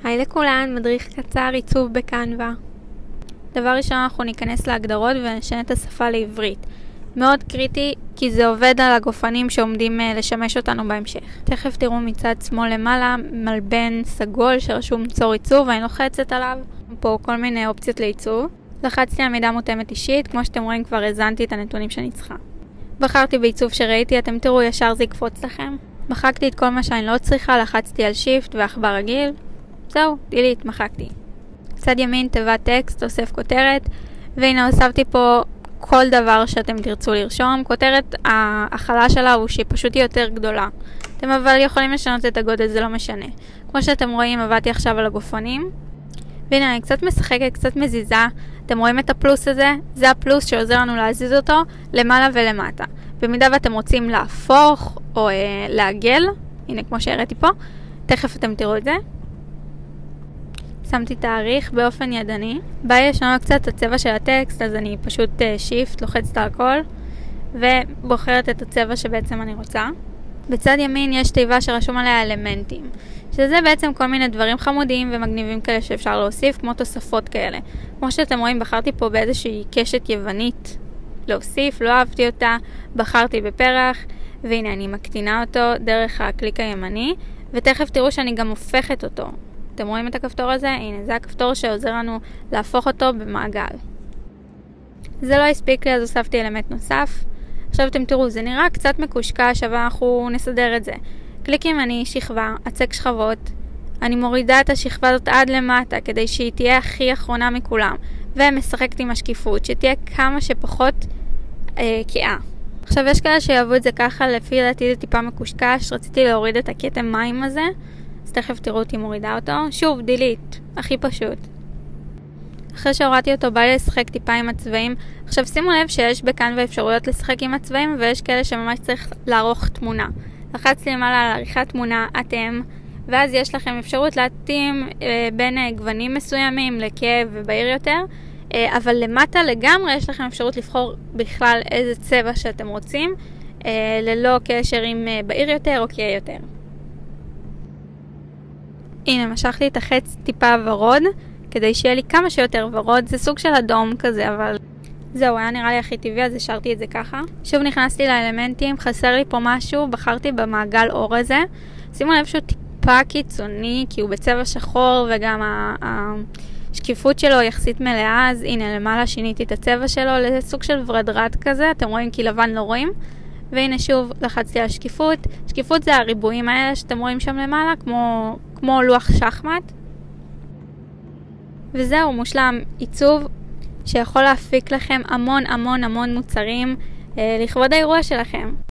היי לכולן, מדריך קצר עיצוב בקנווה. דבר ראשון, אנחנו ניכנס להגדרות ונשנה את השפה לעברית. מאוד קריטי כי זה עובד על הגופנים שעומדים לשמש אותנו בהמשך. תכף תראו מצד שמאל למעלה מלבן סגול שרשום צור עיצוב ואני לוחצת עליו. פה כל מיני אופציות לעיצוב. לחצתי על מידה מותאמת אישית, כמו שאתם רואים כבר הזנתי את הנתונים שאני צריכה. בחרתי בעיצוב שראיתי, אתם תראו ישר זה יקפוץ לכם. מחקתי את כל מה שאני לא צריכה, לחצתי על שיפט ועכבר רגיל. זהו, דילית, מחקתי. צד ימין תיבת טקסט, אוסף כותרת, והנה הוספתי פה כל דבר שאתם תרצו לרשום. כותרת, ההחלה שלה הוא שהיא פשוט יותר גדולה. אתם אבל יכולים לשנות את הגודל, זה לא משנה. כמו שאתם רואים, עבדתי עכשיו על הגופנים. והנה, אני קצת משחקת, קצת מזיזה. אתם רואים את הפלוס הזה? זה הפלוס שעוזר לנו להזיז אותו למעלה ולמטה. במידה ואתם רוצים להפוך או לעגל, הנה כמו שהראיתי פה, תכף אתם תראו את זה. שמתי תאריך באופן ידני. בעיה ישנו קצת הצבע של הטקסט, אז אני פשוט שיפט, לוחצת על הכל, ובוחרת את הצבע שבעצם אני רוצה. בצד ימין יש תיבה שרשום עליה אלמנטים, שזה בעצם כל מיני דברים חמודיים ומגניבים כאלה שאפשר להוסיף, כמו תוספות כאלה. כמו שאתם רואים, בחרתי פה באיזושהי קשת יוונית להוסיף, לא אהבתי אותה, בחרתי בפרח, והנה אני מקטינה אותו דרך הקליק הימני, ותכף תראו שאני גם הופכת אותו. אתם רואים את הכפתור הזה? הנה, זה הכפתור שעוזר לנו להפוך אותו במעגל. זה לא הספיק לי, אז הוספתי אלמנט נוסף. עכשיו אתם תראו, זה נראה קצת מקושקש, אבל אנחנו נסדר את זה. קליק ימני, שכבה, הצק שכבות. אני מורידה את השכבה הזאת עד למטה, כדי שהיא תהיה הכי אחרונה מכולם. ומשחקת עם השקיפות, שתהיה כמה שפחות קיאה. עכשיו יש כאלה שיאהבו את זה ככה, לפי דעתי זה טיפה מקושקש. רציתי להוריד את הכתם מים הזה. אז תכף תראו אותי מורידה אותו. שוב, דילית. הכי פשוט. אחרי שהורדתי אותו, בא לי לשחק טיפה עם הצבעים. עכשיו שימו לב שיש בקנווה אפשרויות לשחק עם הצבעים, ויש כאלה שממש צריך לערוך תמונה. לחצתי למעלה על עריכת תמונה, אתם, ואז יש לכם אפשרות להתאים בין גוונים מסוימים לכאב ובהיר יותר, אבל למטה לגמרי יש לכם אפשרות לבחור בכלל איזה צבע שאתם רוצים, ללא קשר עם בהיר יותר או כהה יותר. הנה, משכתי את החץ טיפה ורוד, כדי שיהיה לי כמה שיותר ורוד. זה סוג של אדום כזה, אבל זהו, היה נראה לי הכי טבעי, אז השארתי את זה ככה. שוב נכנסתי לאלמנטים, חסר לי פה משהו, בחרתי במעגל אור הזה. שימו לב שהוא טיפה קיצוני, כי הוא בצבע שחור, וגם השקיפות שלו יחסית מלאה, אז הנה למעלה שיניתי את הצבע שלו לסוג של ורדרד כזה, אתם רואים כי לבן לא רואים. והנה שוב לחצתי על שקיפות. שקיפות זה הריבועים האלה שאתם רואים שם למעלה, כמו לוח שחמט. וזהו, מושלם. עיצוב שיכול להפיק לכם המון מוצרים לכבוד האירוע שלכם.